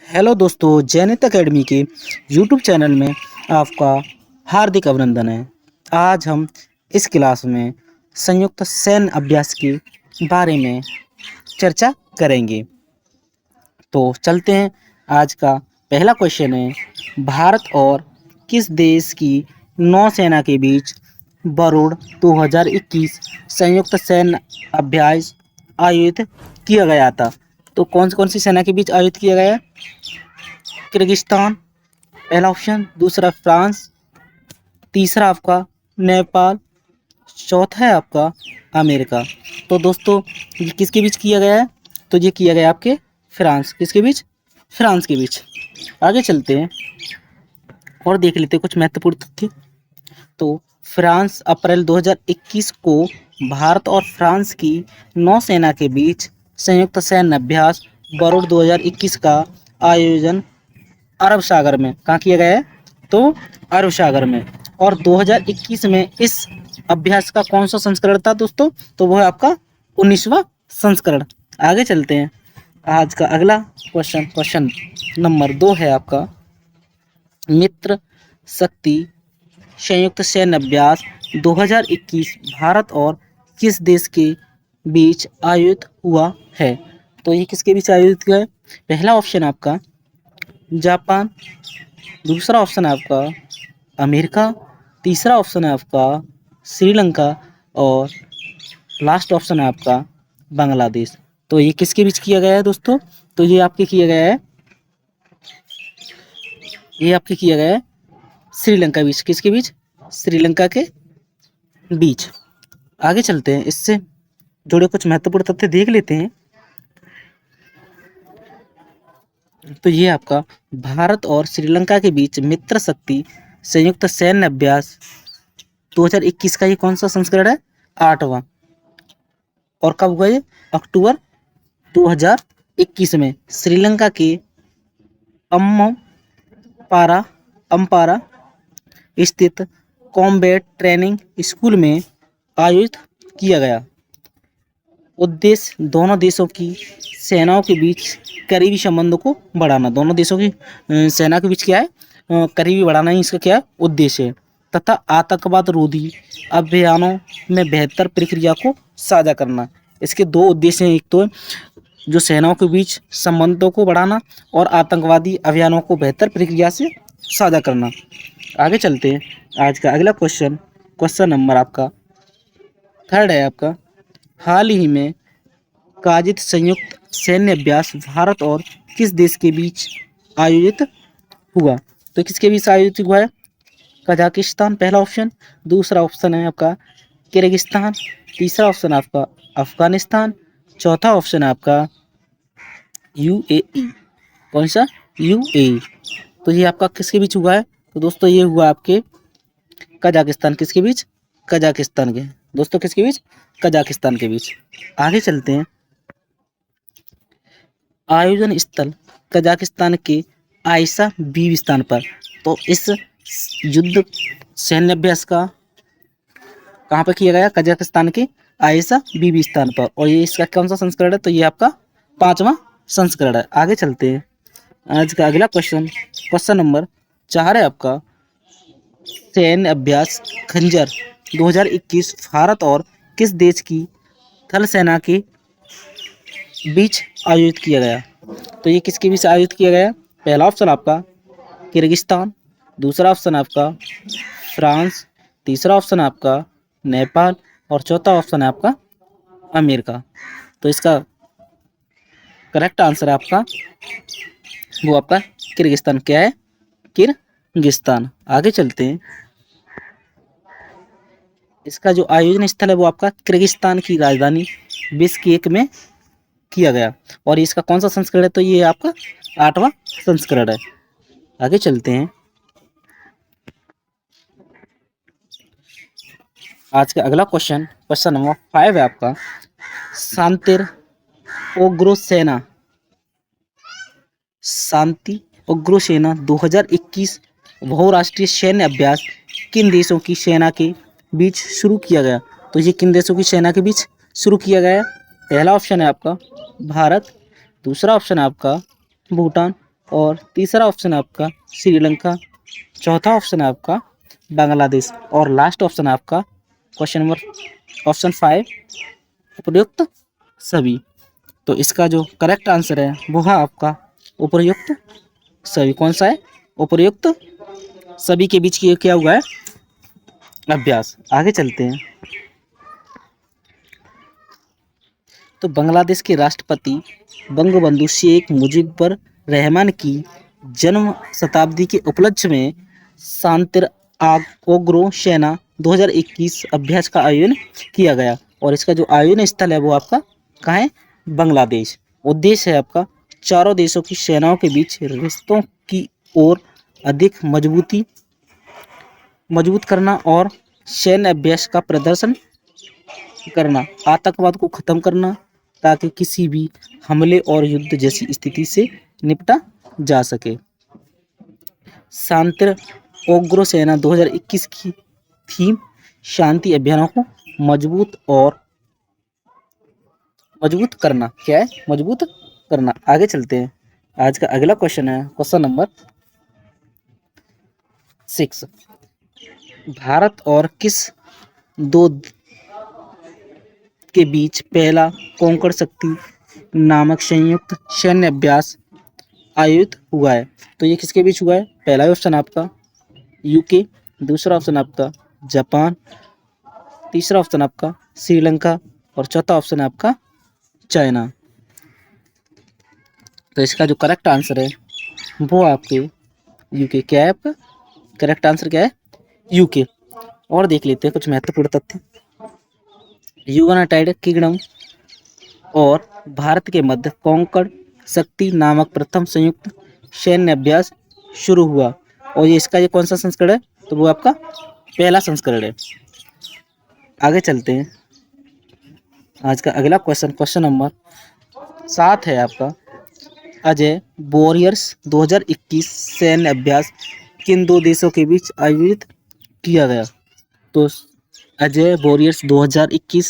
Hello दोस्तों, जैनित academy के YouTube channel में आपका हार्दिक अभिनंदन है। आज हम इस क्लास में संयुक्त सैन्य अभ्यास के बारे में चर्चा करेंगे। तो चलते हैं। आज का पहला क्वेश्चन है, भारत और किस देश की नौसेना के बीच वरुण 2021 संयुक्त सैन्य अभ्यास आयोजित किया गया था? तो कौन सी सेना के बीच आयोजित किया गया? किर्गिस्तान पहला ऑप्शन, दूसरा फ्रांस, तीसरा आपका नेपाल, चौथा है आपका अमेरिका। तो दोस्तों ये किसके बीच किया गया है? तो ये किया गया आपके फ्रांस। किसके बीच? फ्रांस के बीच। आगे चलते हैं और देख लेते हैं कुछ महत्वपूर्ण तथ्य। तो फ्रांस अप्रैल 2021 को भारत और फ्रांस की नौसेना के बीच संयुक्त सैन्य अभ्यास वरुण 2021 का आयोजन अरब सागर में कहाँ किया गया है? तो अरब सागर में। और 2021 में इस अभ्यास का कौन सा संस्करण था दोस्तों? तो वो है आपका 19वां संस्करण। आगे चलते हैं। आज का अगला क्वेश्चन नंबर 2 है आपका, मित्र शक्ति संयुक्त सैन्य अभ्यास 2021 भारत और किस देश के बीच आयोजित हुआ है? तो ये किसके बीच आयोजित हुआ है? पहला ऑप्शन आपका जापान, दूसरा ऑप्शन है आपका अमेरिका, तीसरा ऑप्शन है आपका श्रीलंका और लास्ट ऑप्शन है आपका बांग्लादेश। तो ये किसके बीच किया गया है दोस्तों? तो ये आपके किया गया है, श्रीलंका बीच। किसके बीच? श्रीलंका के बीच। आगे चलते हैं, इससे जुड़े कुछ महत्वपूर्ण तथ्य देख लेते हैं। तो ये आपका भारत और श्रीलंका के बीच मित्र शक्ति संयुक्त सैन्य अभ्यास 2021 का ये कौन सा संस्करण है? 8वां। और कब हुआ ये? अक्टूबर 2021 में श्रीलंका के अम्पारा स्थित कॉम्बैट ट्रेनिंग स्कूल में आयोजित किया गया। उद्देश्य दोनों देशों की सेनाओं के बीच करीबी संबंधों को बढ़ाना। दोनों देशों की सेना के बीच क्या है? करीबी बढ़ाना ही इसका क्या है? उद्देश्य है। तथा आतंकवाद रोधी अभियानों में बेहतर प्रक्रिया को साझा करना। इसके दो उद्देश्य हैं, एक तो जो सेनाओं के बीच संबंधों को बढ़ाना और आतंकवादी अभियानों को बेहतर प्रक्रिया से साझा करना। आगे चलते हैं। आज का अगला क्वेश्चन नंबर आपका 3 है आपका, हाल ही में काजित संयुक्त सैन्य अभ्यास भारत और किस देश के बीच आयोजित हुआ? तो किसके बीच आयोजित हुआ है? कजाकिस्तान पहला ऑप्शन, दूसरा ऑप्शन है आपका किर्गिस्तान, तीसरा ऑप्शन आपका अफगानिस्तान, चौथा ऑप्शन है आपका यूएई। कौन सा? यूएई। तो ये आपका किसके बीच हुआ है? तो दोस्तों ये हुआ आपके कजाकिस्तान। किसके बीच? कजाकिस्तान के। दोस्तों किसके बीच? कजाकिस्तान के बीच। आगे चलते हैं। आयोजन स्थल कजाकिस्तान के आयसा बीबी स्थान पर। तो इस युद्ध सैन्य अभ्यास का कहाँ पर किया गया? कजाकिस्तान के आयसा बीबी स्थान पर। और ये इसका कौन सा संस्करण है? तो ये आपका 5वां संस्करण है। आगे चलते हैं। आज का अगला क्वेश्चन नंबर 4 है आपका, सैन्य अभ्यास खंजर 2021 भारत और किस देश की थल सेना के बीच आयोजित किया गया? तो ये किसके बीच आयोजित किया गया? पहला ऑप्शन आपका किर्गिस्तान, दूसरा ऑप्शन आपका फ्रांस, तीसरा ऑप्शन आपका नेपाल और चौथा ऑप्शन है आपका अमेरिका। तो इसका करेक्ट आंसर है आपका वो आपका किर्गिस्तान। क्या है? किर्गिस्तान। आगे चलते हैं। इसका जो आयोजन स्थल है वो आपका किर्गिस्तान की राजधानी बिश्केक में किया गया। और इसका कौन सा संस्करण है? तो ये आपका 8वां संस्करण है। आगे चलते हैं। आज का अगला क्वेश्चन नंबर 5 है आपका, शांति उग्र सेना 2021 बहुराष्ट्रीय सैन्य अभ्यास किन देशों की सेना के बीच शुरू किया गया? तो ये किन देशों की सेना के बीच शुरू किया गया? पहला ऑप्शन है आपका भारत, दूसरा ऑप्शन है आपका भूटान और तीसरा ऑप्शन है आपका श्रीलंका, चौथा ऑप्शन है आपका बांग्लादेश और लास्ट ऑप्शन है आपका क्वेश्चन नंबर ऑप्शन 5 उपयुक्त सभी। तो इसका जो करेक्ट आंसर है वो है आपका उपयुक्त सभी। कौन सा है? उपयुक्त सभी के बीच की क्या हुआ है अभ्यास। आगे चलते हैं। तो बांग्लादेश के राष्ट्रपति बंगबंधु शेख मुजीबर रहमान की जन्म शताब्दी के उपलक्ष्य में शांतिर ओग्रो सेना 2021 अभ्यास का आयोजन किया गया और इसका जो आयोजन स्थल है वो आपका कहाँ है? बांग्लादेश। उद्देश्य है आपका चारों देशों की सेनाओं के बीच रिश्तों की ओर अधिक मजबूत करना और सैन्य अभ्यास का प्रदर्शन करना, आतंकवाद को खत्म करना ताकि किसी भी हमले और युद्ध जैसी स्थिति से निपटा जा सके। शांतिर ओग्रो सेना 2021 की थीम शांति अभियानों को मजबूत करना। क्या है? मजबूत करना। आगे चलते हैं। आज का अगला क्वेश्चन है क्वेश्चन नंबर 6। भारत और किस दो के बीच पहला कोंकण शक्ति नामक संयुक्त सैन्य अभ्यास आयोजित हुआ है? तो ये किसके बीच हुआ है? पहला ऑप्शन आपका यूके, दूसरा ऑप्शन आपका जापान, तीसरा ऑप्शन आपका श्रीलंका और चौथा ऑप्शन है आपका चाइना। तो इसका जो करेक्ट आंसर है वो आपके यूके। क्या है आपका करेक्ट आंसर? क्या है? यूके। और देख लेते हैं कुछ महत्वपूर्ण तथ्य। यूनाइटेड किंगडम और भारत के मध्य कोंकण शक्ति नामक प्रथम संयुक्त सैन्य अभ्यास शुरू हुआ और ये इसका कौन सा संस्करण है? तो वो आपका पहला संस्करण है। आगे चलते हैं। आज का अगला क्वेश्चन नंबर 7 है आपका। अजय वॉरियर्स 2021 सैन्य अभ्यास किन दो देशों के बीच आयोजित किया गया? तो अजय वॉरियर्स 2021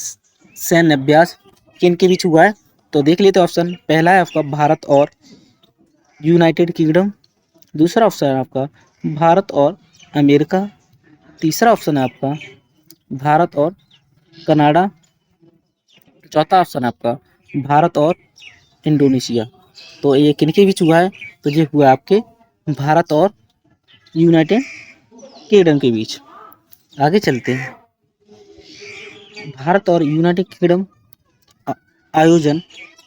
सैन्य अभ्यास किन के बीच हुआ है? तो देख लेते हैं ऑप्शन। पहला है आपका भारत और यूनाइटेड किंगडम, दूसरा ऑप्शन है आपका भारत और अमेरिका, तीसरा ऑप्शन है आपका भारत और कनाडा, चौथा ऑप्शन है आपका भारत और इंडोनेशिया। तो ये किन के बीच हुआ है? तो ये हुआ आपके भारत और यूनाइटेड किंगडम के बीच। आगे चलते हैं। भारत और यूनाइटेड किंगडम आयोजन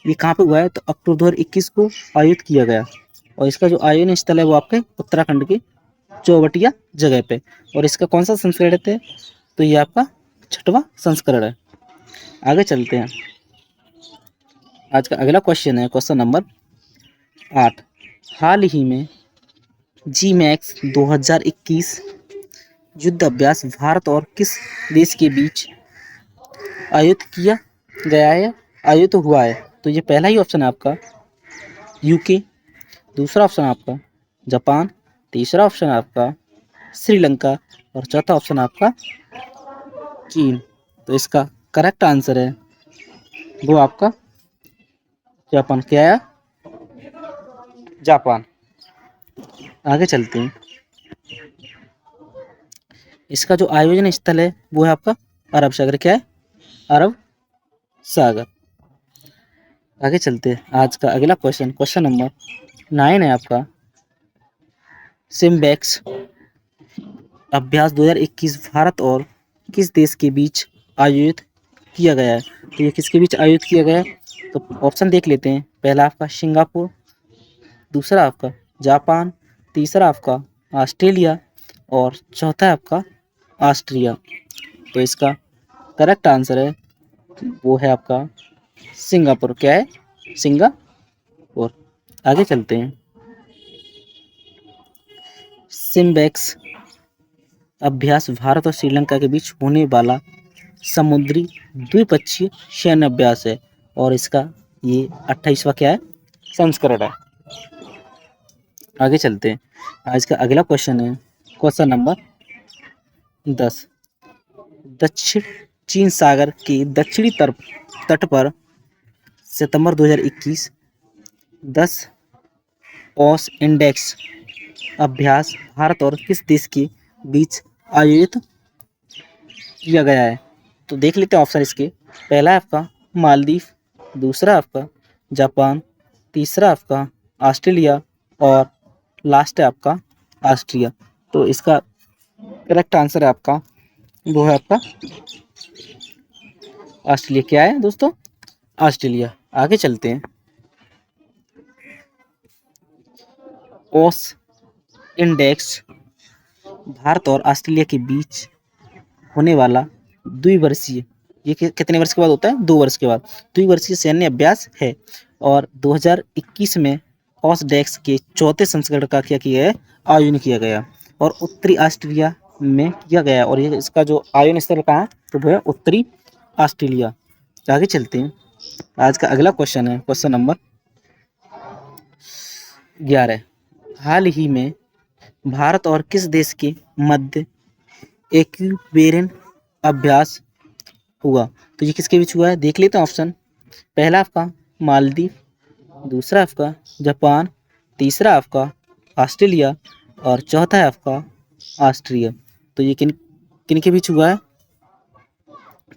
ये कहाँ पे हुआ है? तो अक्टूबर 2021 को आयोजित किया गया और इसका जो आयोजन स्थल है वो आपके उत्तराखंड के चौबटिया जगह पे। और इसका कौन सा संस्करण है? तो ये आपका 6वां संस्करण है। आगे चलते हैं। आज का अगला क्वेश्चन है क्वेश्चन नंबर 8। हाल ही में जी मैक्स 2021 युद्ध अभ्यास भारत और किस देश के बीच आयोजित किया गया है, आयोजित हुआ है? तो ये पहला ही ऑप्शन है आपका यूके, दूसरा ऑप्शन है आपका जापान, तीसरा ऑप्शन है आपका श्रीलंका और चौथा ऑप्शन है आपका चीन। तो इसका करेक्ट आंसर है वो आपका जापान। क्या है? जापान। आगे चलते हैं। इसका जो आयोजन स्थल है वो है आपका अरब सागर। क्या है? अरब सागर। आगे चलते हैं। आज का अगला क्वेश्चन नंबर 9 है आपका। सिम्बैक्स अभ्यास 2021 भारत और किस देश के बीच आयोजित किया गया है? तो ये किसके बीच आयोजित किया गया है? तो ऑप्शन देख लेते हैं। पहला आपका सिंगापुर, दूसरा आपका जापान, तीसरा आपका ऑस्ट्रेलिया और चौथा है आपका ऑस्ट्रिया। तो इसका करेक्ट आंसर है वो है आपका सिंगापुर। क्या है? सिंगापुर। आगे चलते हैं। सिम्बैक्स अभ्यास भारत और श्रीलंका के बीच होने वाला समुद्री द्विपक्षीय सैन्य अभ्यास है और इसका ये 28वां क्या है? संस्करण है। आगे चलते हैं। आज का अगला क्वेश्चन है क्वेश्चन नंबर 10। दक्षिण चीन सागर के दक्षिणी तट पर सितंबर 2021 10 ओस इंडेक्स अभ्यास भारत और किस देश के बीच आयोजित किया गया है? तो देख लेते हैं ऑप्शन इसके। पहला है आपका मालदीव, दूसरा आपका जापान, तीसरा आपका ऑस्ट्रेलिया और लास्ट है आपका ऑस्ट्रिया। तो इसका करेक्ट आंसर है आपका, वो है आपका ऑस्ट्रेलिया। क्या है दोस्तों? ऑस्ट्रेलिया। आगे चलते हैं। ओस इंडेक्स भारत और ऑस्ट्रेलिया के बीच होने वाला द्विवर्षीय, ये कितने वर्ष के बाद होता है? 2 वर्ष के बाद द्विवर्षीय सैन्य अभ्यास है और 2021 में ओसडेक्स के चौथे संस्करण का क्या किया है? आयोजन किया गया और उत्तरी ऑस्ट्रेलिया में किया गया और ये इसका जो आयोजन स्थल कहाँ है? तो वो है उत्तरी ऑस्ट्रेलिया। आगे चलते हैं। आज का अगला क्वेश्चन है क्वेश्चन नंबर 11। हाल ही में भारत और किस देश के मध्य एक्वेरियन अभ्यास हुआ? तो ये किसके बीच हुआ है? देख लेते हैं ऑप्शन। पहला आपका मालदीव, दूसरा आपका जापान, तीसरा आपका ऑस्ट्रेलिया और चौथा है आपका ऑस्ट्रिया। तो ये किन किन के बीच हुआ है?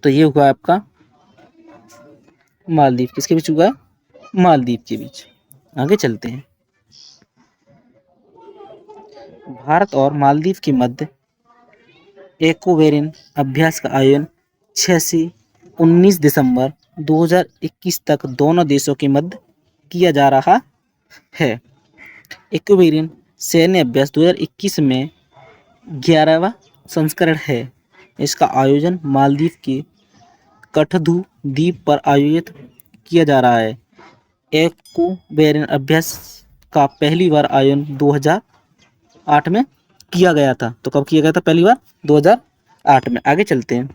तो ये हुआ है आपका मालदीव। किसके बीच हुआ है? मालदीव के बीच। आगे चलते हैं। भारत और मालदीव के मध्य एक्वेरियन अभ्यास का आयोजन 6 से 19 दिसंबर 2021 तक दोनों देशों के मध्य किया जा रहा है। एक्वेरियन सैन्य अभ्यास 2021 में 11वां संस्करण है। इसका आयोजन मालदीव के कठधू द्वीप पर आयोजित किया जा रहा है। एक्वेरियन अभ्यास का पहली बार आयोजन 2008 में किया गया था। तो कब किया गया था पहली बार? 2008 में। आगे चलते हैं।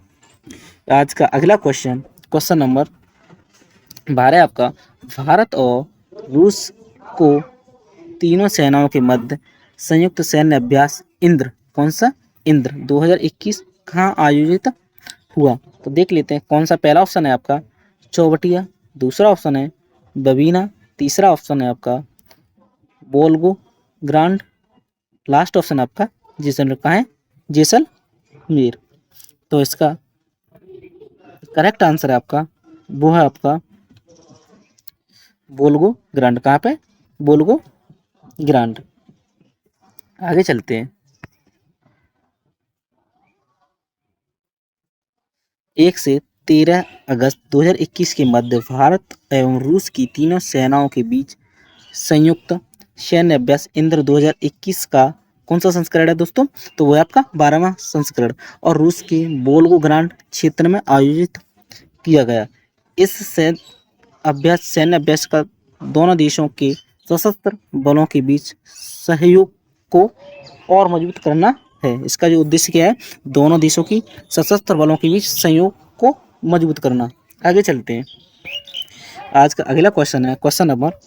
आज का अगला क्वेश्चन क्वेश्चन नंबर 12 आपका। भारत और रूस को तीनों सेनाओं के मध्य संयुक्त सैन्य अभ्यास इंद्र, कौन सा? इंद्र 2021 कहाँ आयोजित हुआ? तो देख लेते हैं कौन सा। पहला ऑप्शन है आपका चौबटिया, दूसरा ऑप्शन है बबीना, तीसरा ऑप्शन है आपका बोल्गो ग्रांड, लास्ट ऑप्शन आपका जैसलमेर। कहाँ है? जैसलमेर। तो इसका करेक्ट आंसर है आपका, वो है आपका बोल्गो ग्रांड। कहाँ पे? बोल्गो ग्रांड। आगे चलते हैं। 1 से 13 अगस्त 2021 के मध्य भारत एवं रूस की तीनों सेनाओं के बीच संयुक्त सैन्य अभ्यास इंद्र 2021 का कौन सा संस्करण है दोस्तों? तो वो है आपका 12वां संस्करण और रूस के वोल्गोग्राड क्षेत्र में आयोजित किया गया। इस सैन्य अभ्यास का दोनों देशों के सशस्त्र बलों के बीच सहयोग को और मजबूत करना है। इसका जो उद्देश्य क्या है? दोनों देशों की सशस्त्र बलों के बीच सहयोग को मजबूत करना। आगे चलते हैं। आज का अगला क्वेश्चन है क्वेश्चन नंबर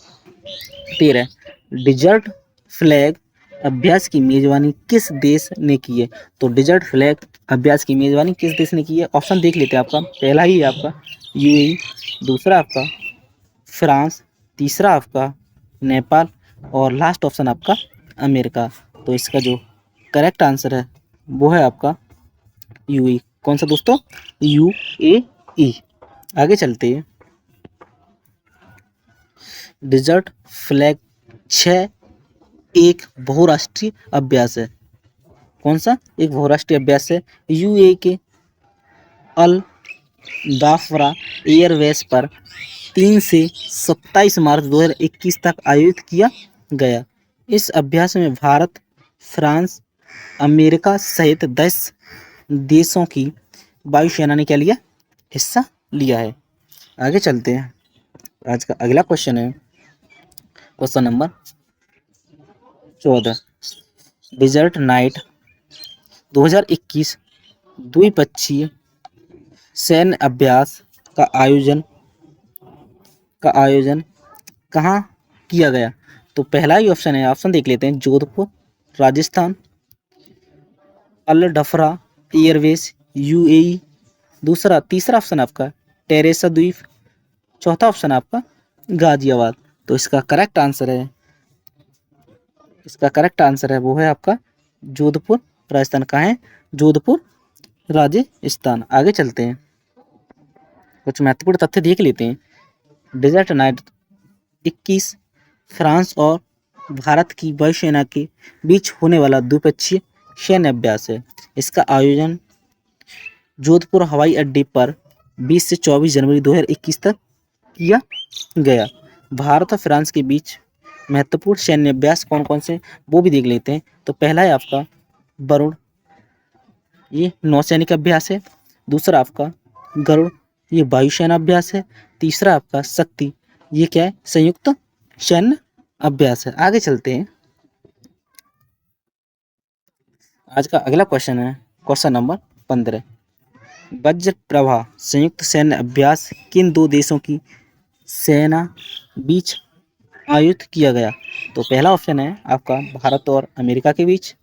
13। डिजर्ट फ्लैग अभ्यास की मेजबानी किस देश ने की है? तो डिजर्ट फ्लैग अभ्यास की मेजबानी किस देश ने की है? ऑप्शन देख लेते हैं आपका। पहला ही है आपका यूएई, दूसरा आपका फ्रांस, तीसरा आपका नेपाल और लास्ट ऑप्शन आपका अमेरिका। तो इसका जो करेक्ट आंसर है वो है आपका यूएई। कौन सा दोस्तों? यूएई। आगे चलते हैं। डिजर्ट फ्लैग 6 एक बहुराष्ट्रीय अभ्यास है। कौन सा? एक बहुराष्ट्रीय अभ्यास है। यूएई के अल दाफरा एयरवेस पर 3 से 27 मार्च 2021 तक आयोजित किया गया। इस अभ्यास में भारत, फ्रांस, अमेरिका सहित 10 देशों की वायुसेना ने क्या लिया? हिस्सा लिया है। आगे चलते हैं। आज का अगला क्वेश्चन है क्वेश्चन नंबर 14। डिजर्ट नाइट 2021 द्विपक्षीय सैन्य अभ्यास का आयोजन कहाँ किया गया? तो पहला ही ऑप्शन है, ऑप्शन देख लेते हैं। जोधपुर राजस्थान, अल डफरा एयरवेस यूएई, तीसरा ऑप्शन आपका टेरेसा द्वीप, चौथा ऑप्शन आपका गाजियाबाद। तो इसका करेक्ट आंसर है वो है आपका जोधपुर राजस्थान। कहाँ है? जोधपुर राजस्थान। आगे चलते हैं, कुछ महत्वपूर्ण तथ्य देख लेते हैं। डेजर्ट नाइट 21 फ्रांस और भारत की वायुसेना के बीच होने वाला द्विपक्षीय सैन्य अभ्यास है। इसका आयोजन जोधपुर हवाई अड्डे पर 20 से 24 जनवरी 2021 तक किया गया। भारत और फ्रांस के बीच महत्वपूर्ण सैन्य अभ्यास कौन कौन से, वो भी देख लेते हैं। तो पहला है आपका वरुण, ये नौसैनिक अभ्यास है। दूसरा आपका गरुड़, ये वायुसेना अभ्यास है। तीसरा आपका शक्ति, ये क्या है? संयुक्त सैन्य अभ्यास है। आगे चलते हैं, आज का अगला क्वेश्चन है क्वेश्चन नंबर 15। वज्र प्रभा संयुक्त सैन्य अभ्यास किन दो देशों की सेना बीच आयोजित किया गया? तो पहला ऑप्शन है आपका भारत और अमेरिका के बीच।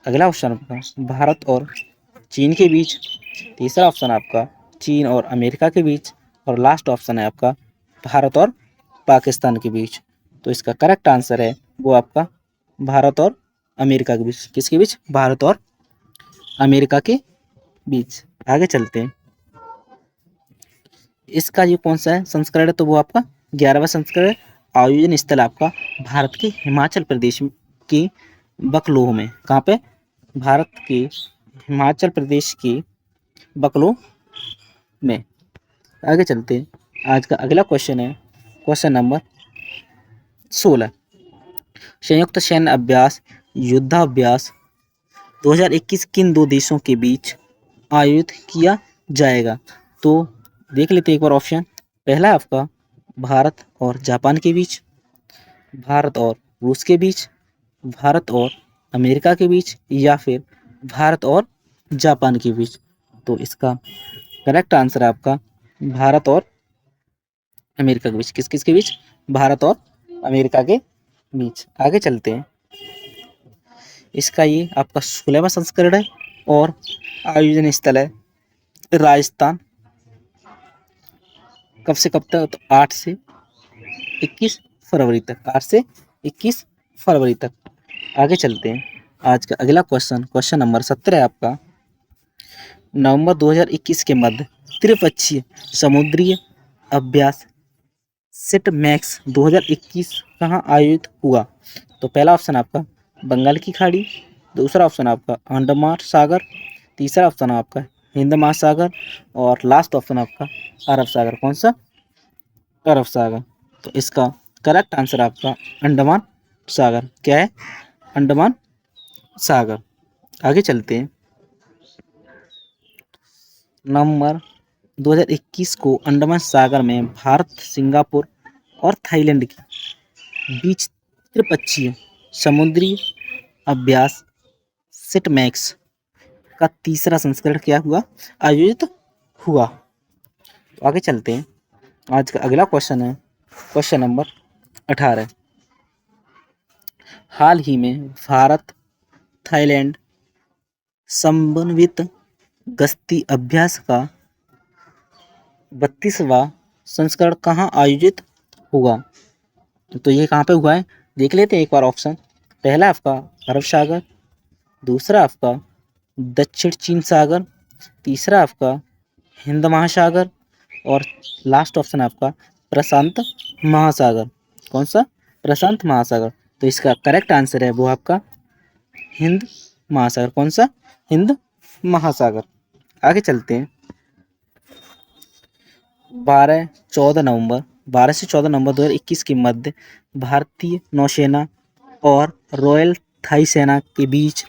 अगला ऑप्शन आपका भारत और चीन के बीच। तीसरा ऑप्शन आपका चीन और अमेरिका के बीच। और लास्ट ऑप्शन है आपका भारत और पाकिस्तान के बीच। तो इसका करेक्ट आंसर है वो आपका भारत और अमेरिका के बीच। किसके बीच? भारत और अमेरिका के बीच। आगे चलते हैं, इसका ये कौन सा है संस्करण है? तो वो आपका 11वां संस्करण है। आयोजन स्थल आपका भारत के हिमाचल प्रदेश की बकलोह में। कहाँ पे? भारत के हिमाचल प्रदेश की बकलोह में। आगे चलते हैं, आज का अगला क्वेश्चन है क्वेश्चन नंबर 16। संयुक्त सैन्य अभ्यास युद्धाभ्यास 2021 किन दो देशों के बीच आयोजित किया जाएगा? तो देख लेते हैं एक बार ऑप्शन। पहला है आपका भारत और जापान के बीच, भारत और रूस के बीच, भारत और अमेरिका के बीच, या फिर भारत और जापान के बीच। तो इसका करेक्ट आंसर है आपका भारत और अमेरिका के बीच। किस किस के बीच? भारत और अमेरिका के बीच। आगे चलते हैं, इसका ये आपका 16वां संस्करण है और आयोजन स्थल है राजस्थान। कब से कब तक? तो 8 से 21 फरवरी तक। 8 से 21 फरवरी तक। आगे चलते हैं, आज का अगला क्वेश्चन नंबर 17 है आपका। नवंबर 2021 के मध्य त्रिपक्षीय समुद्री अभ्यास सिट मैक्स 2021 कहाँ आयोजित हुआ? तो पहला ऑप्शन आपका बंगाल की खाड़ी। दूसरा ऑप्शन आपका अंडमान सागर। तीसरा ऑप्शन आपका हिंद महासागर। और लास्ट ऑप्शन आपका अरब सागर। कौन सा? अरब सागर। तो इसका करेक्ट आंसर आपका अंडमान सागर। क्या है? अंडमान सागर। आगे चलते हैं, नवंबर 2021 को अंडमान सागर में भारत, सिंगापुर और थाईलैंड के बीच त्रिपक्षीय समुद्री अभ्यास सिटमैक्स का तीसरा संस्करण क्या हुआ? आयोजित हुआ। तो आगे चलते हैं, आज का अगला क्वेश्चन है क्वेश्चन नंबर 18। हाल ही में भारत थाईलैंड समन्वित गश्ती अभ्यास का 32वां संस्करण कहाँ आयोजित हुआ? तो ये कहाँ पे हुआ है देख लेते हैं एक बार ऑप्शन। पहला आपका अरब सागर, दूसरा आपका दक्षिण चीन सागर, तीसरा आपका हिंद महासागर और लास्ट ऑप्शन आपका प्रशांत महासागर। कौन सा? प्रशांत महासागर। तो इसका करेक्ट आंसर है वो आपका हिंद महासागर। कौन सा? हिंद महासागर। आगे चलते हैं, 12 से 14 नवंबर 2021 के मध्य भारतीय नौसेना और रॉयल थाई सेना के बीच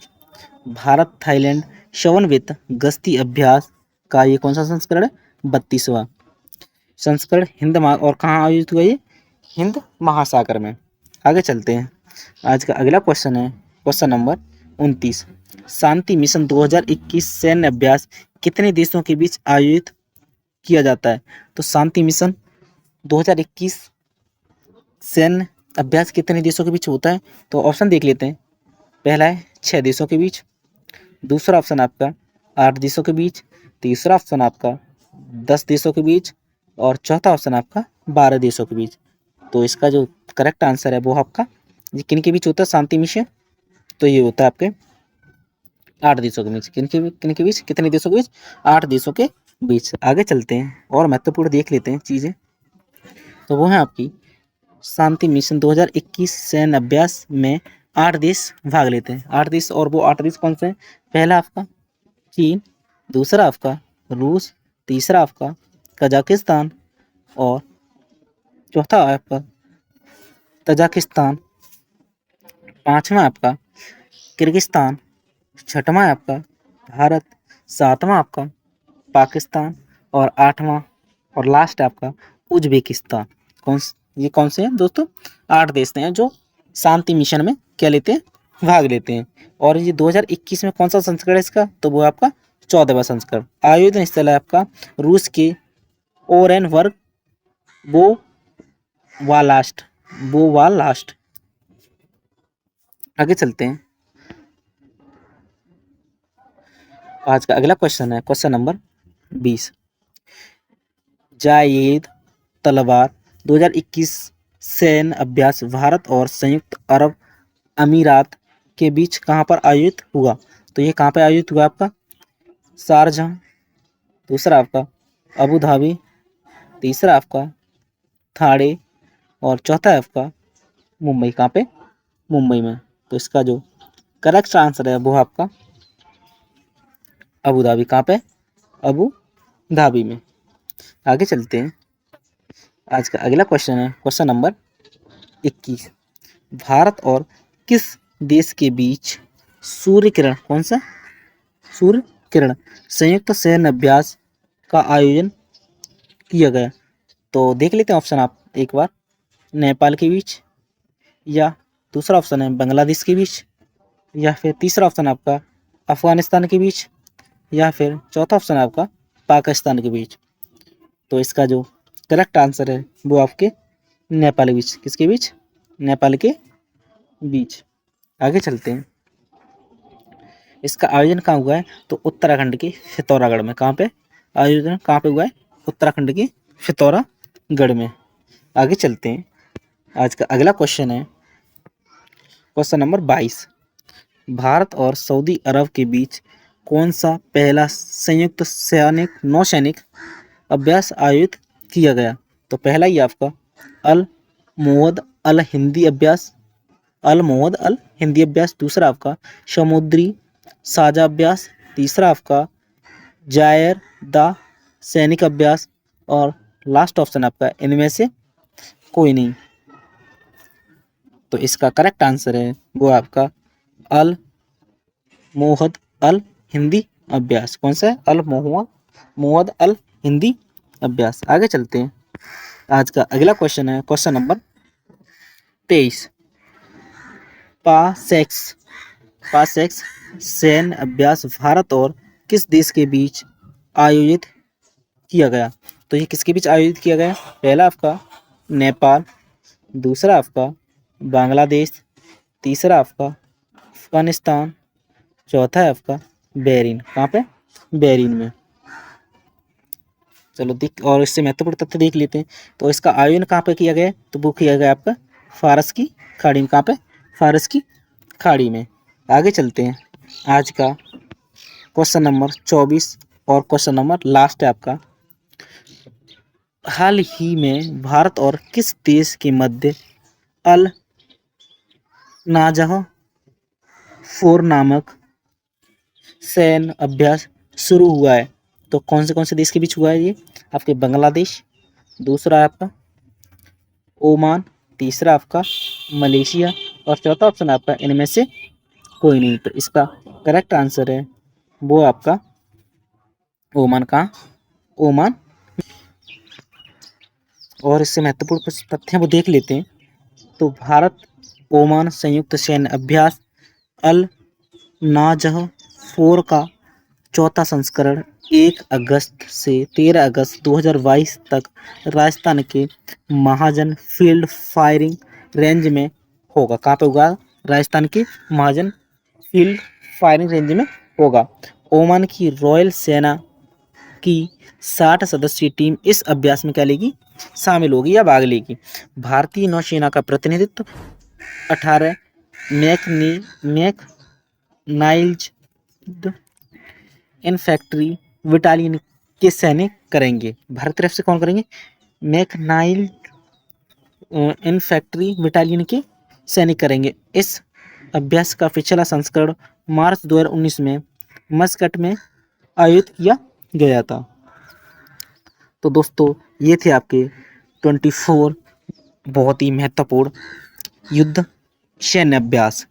भारत थाईलैंड समन्वित गश्ती अभ्यास का ये कौन सा संस्करण है? 32वां संस्करण और कहाँ आयोजित हुआ? ये हिंद महासागर में। आगे चलते हैं, आज का अगला क्वेश्चन है क्वेश्चन नंबर 29। शांति मिशन 2021 सैन्य अभ्यास कितने देशों के बीच आयोजित किया जाता है? तो शांति मिशन 2021 सैन्य अभ्यास कितने देशों के बीच होता है? तो ऑप्शन देख लेते हैं। पहला है 6 देशों के बीच, दूसरा ऑप्शन आपका 8 देशों के बीच, तीसरा ऑप्शन आपका 10 देशों के बीच और चौथा ऑप्शन आपका 12 देशों के बीच। तो इसका जो करेक्ट आंसर है वो आपका ये किन के बीच होता है शांति मिशन, तो ये होता है आपके 8 देशों के बीच। किन के बीच, कितने देशों के बीच, 8 देशों के बीच। आगे चलते हैं और महत्वपूर्ण देख लेते हैं चीज़ें। तो वो है आपकी शांति मिशन 2021 सैन्य अभ्यास में 8 देश भाग लेते हैं। 8 देश, और वो 8 देश कौन से हैं? पहला आपका चीन, दूसरा आपका रूस, तीसरा आपका कजाकिस्तान और चौथा आपका तजाकिस्तान, पांचवा आपका किर्गिस्तान, छठवां आपका भारत, सातवां आपका पाकिस्तान और आठवां और लास्ट आपका उज्बेकिस्तान। ये कौन से हैं दोस्तों? 8 देश हैं जो शांति मिशन में क्या लेते हैं, भाग लेते हैं। और ये 2021 में कौन सा संस्करण है इसका? तो वो आपका 14वां संस्करण। आयोजन स्थल है आपका रूस के ओरेनबर्ग बोवालास्ट। आगे चलते हैं। आज का अगला क्वेश्चन है क्वेश्चन नंबर 20। जायेद तलवार 2021 सैन्य अभ्यास भारत और संयुक्त अरब अमीरात के बीच कहाँ पर आयोजित हुआ? तो ये कहाँ पर आयोजित हुआ? आपका शारजाह, दूसरा आपका अबू धाबी, तीसरा आपका थाड़े और चौथा है आपका मुंबई। कहाँ पे? मुंबई में। तो इसका जो करेक्ट आंसर है वो आपका अबू धाबी। कहाँ पे? अबू धाबी में। आगे चलते हैं। आज का अगला क्वेश्चन है क्वेश्चन नंबर 21। भारत और किस देश के बीच सूर्य किरण, कौन सा? सूर्य किरण संयुक्त सैन्य अभ्यास का आयोजन किया गया? तो देख लेते हैं ऑप्शन आप एक बार। नेपाल के बीच, या दूसरा ऑप्शन है बांग्लादेश के बीच, या फिर तीसरा ऑप्शन आपका अफगानिस्तान के बीच, या फिर चौथा ऑप्शन है आपका पाकिस्तान के बीच। तो इसका जो करेक्ट आंसर है वो आपके नेपाल के बीच। किसके बीच? नेपाल के बीच। आगे चलते हैं। इसका आयोजन कहाँ हुआ है? तो उत्तराखंड के पिथौरागढ़ में। कहाँ पे आयोजन, कहाँ पे हुआ है? उत्तराखंड के पिथौरागढ़ में। आगे चलते हैं। आज का अगला क्वेश्चन है क्वेश्चन नंबर 22। भारत और सऊदी अरब के बीच कौन सा पहला संयुक्त नौसैनिक अभ्यास आयोजित किया गया? तो पहला ही आपका अल मोहद अल हिंदी अभ्यास, दूसरा आपका समुद्री साझा अभ्यास, तीसरा आपका जायर द सैनिक अभ्यास और लास्ट ऑप्शन आपका इनमें से कोई नहीं। तो इसका करेक्ट आंसर है वो आपका अल मोहद अल हिंदी अभ्यास। कौन सा है? अल मोहद अल हिंदी अभ्यास। आगे चलते हैं। आज का अगला क्वेश्चन है क्वेश्चन नंबर 23। पासेक्स सैन्य अभ्यास भारत और किस देश के बीच आयोजित किया गया? तो ये किसके बीच आयोजित किया गया? पहला आपका नेपाल, दूसरा आपका बांग्लादेश, तीसरा आपका अफगानिस्तान, चौथा है आपका बेरिन। कहाँ पे? बेरिन में। चलो देख, और इससे महत्वपूर्ण तथ्य देख लेते हैं। तो इसका आयोजन कहाँ पे किया गया? तो वो किया गया आपका फारस की खाड़ी में। कहाँ पे? फारस की खाड़ी में। आगे चलते हैं। आज का क्वेश्चन नंबर 24 और क्वेश्चन नंबर लास्ट है आपका। हाल ही में भारत और किस देश के मध्य अल नाजह 4 नामक सैन्य अभ्यास शुरू हुआ है? तो कौन से देश के बीच हुआ है ये? आपके बांग्लादेश, दूसरा है आपका ओमान, तीसरा आपका मलेशिया और चौथा ऑप्शन आपका इनमें से कोई नहीं। तो इसका करेक्ट आंसर है वो आपका ओमान। कहाँ? ओमान। और इससे महत्वपूर्ण तथ्य वो देख लेते हैं। तो भारत ओमान संयुक्त सैन्य अभ्यास अल नाजह 4 का चौथा संस्करण 1 अगस्त से 13 अगस्त 2022 तक राजस्थान के महाजन फील्ड फायरिंग रेंज में होगा। कहाँ पे होगा? राजस्थान के महाजन फील्ड फायरिंग रेंज में होगा। ओमान की रॉयल सेना की 60 सदस्यीय टीम इस अभ्यास में क्या लेगी? शामिल होगी या भाग लेगी। भारतीय नौसेना का प्रतिनिधित्व 18 मैकनाइज्ड इन्फैंट्री बटालियन के सैनिक करेंगे। भारत तरफ से कौन करेंगे? मैकनाइज्ड इन्फैंट्री बटालियन के सैनिक करेंगे। इस अभ्यास का पिछला संस्करण मार्च 2019 में मस्कट में आयोजित किया गया था। तो दोस्तों ये थे आपके 24 बहुत ही महत्वपूर्ण युद्ध सैन्य अभ्यास।